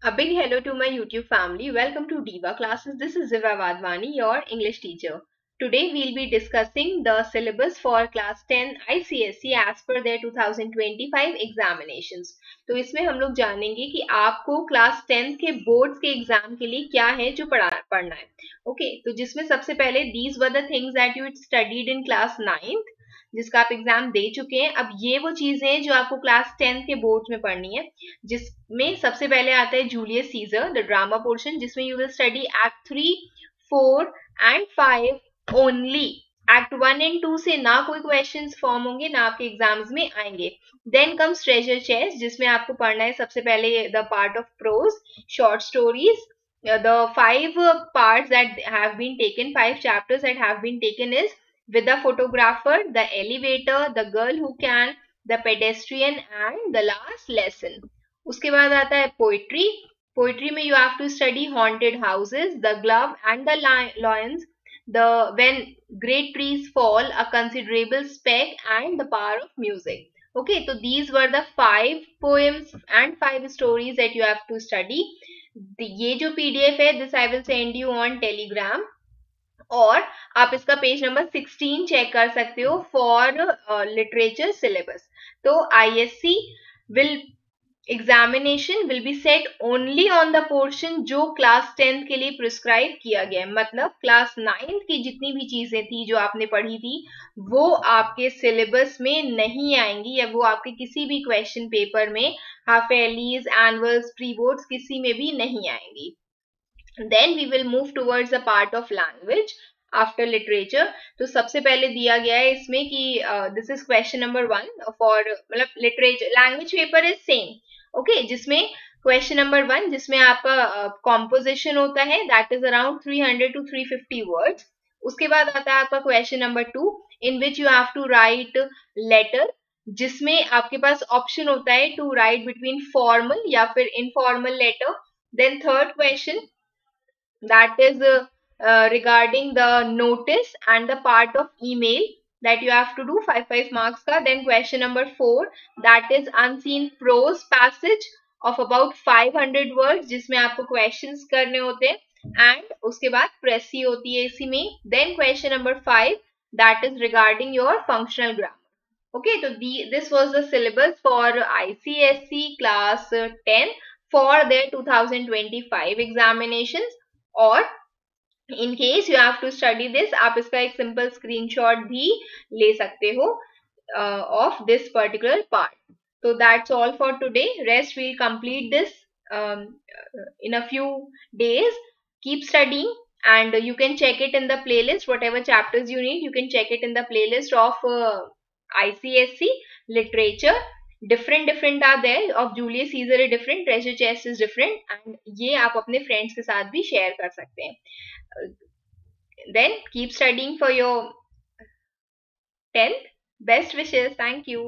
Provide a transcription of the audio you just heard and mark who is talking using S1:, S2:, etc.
S1: A big hello to my YouTube family. Welcome to Diva Classes. This is Ziva Vadwani, your English teacher. Today we'll be discussing the syllabus for class 10 ICSE as per their 2025 examinations. तो इसमें हम लोग जानेंगे कि आपको class 10 के boards के exam के लिए क्या है जो पढ़ना है. ओके, तो जिसमें सबसे पहले these were the things that you studied in class 9th, जिसका आप एग्जाम दे चुके हैं. अब ये वो चीजें हैं जो आपको क्लास 10 के बोर्ड में पढ़नी है, जिसमें सबसे पहले आता है Julius Caesar the drama portion, जिसमें you will study act 3, 4 and 5 only. Act 1 and 2 से ना कोई क्वेश्चंस फॉर्म होंगे, ना आपके एग्जाम्स में आएंगे. देन कम्स ट्रेजर चेस्ट, जिसमें आपको पढ़ना है सबसे पहले the part of pros, short stories. The 5 parts that have been taken, 5 chapters that have been taken is with the photographer, the elevator, the girl who can, the pedestrian and the last lesson. उसके बाद आता है poetry. Poetry में you have to study haunted houses, the glove and the lions, the when great trees fall, a considerable speck and the power of music. Okay, so these were the 5 poems and 5 stories that you have to study. ये जो PDF है, this I will send you on Telegram, और आप इसका page number 16 check कर सकते हो for literature syllabus. तो ISC will examination will be set only on the portion जो क्लास 10 के लिए प्रिस्क्राइब किया गया है. मतलब क्लास 9 की जितनी भी चीजें थी जो आपने पढ़ी थी वो आपके सिलेबस में नहीं आएंगी, या वो आपके किसी भी क्वेश्चन पेपर में, हाफ एयरलीज, एनुअल्स, प्री बोर्ड्स, किसी में भी नहीं आएंगी. Then we will move towards the part of language after literature. तो सबसे पहले दिया गया है इसमें कि this is question number 1 for मतलब literature language paper is same. Okay, जिसमें question number 1 जिसमें आपका composition होता है, that is around 300 to 350 words. उसके बाद आता है आपका question number 2 in which you have to write letter, जिसमें आपके पास option होता है to write between formal या फिर informal letter. Then third question, that is regarding the notice and the part of email that you have to do 5 marks ka. Then question number 4, that is unseen prose passage of about 500 words जिसमें आपको questions करने होते हैं, and उसके बाद pressy होती है इसी में. Then question number 5, that is regarding your functional grammar. Okay, so this was the syllabus for ICSE class 10 for their 2025 examinations. और in case you have to study this, आप इसका एक सिंपल स्क्रीनशॉट भी ले सकते हो ऑफ दिस पर्टिकुलर पार्ट. तो that's all for today. Rest will complete this in a few days. Keep studying and you can check it in the playlist. Whatever chapters you need, you can check it in the playlist of ICSE literature. different are there of Julius Caesar is different, treasure chest is different, and ये आप अपने friends के साथ भी share कर सकते हैं. Then keep studying for your 10th. Best wishes. Thank you.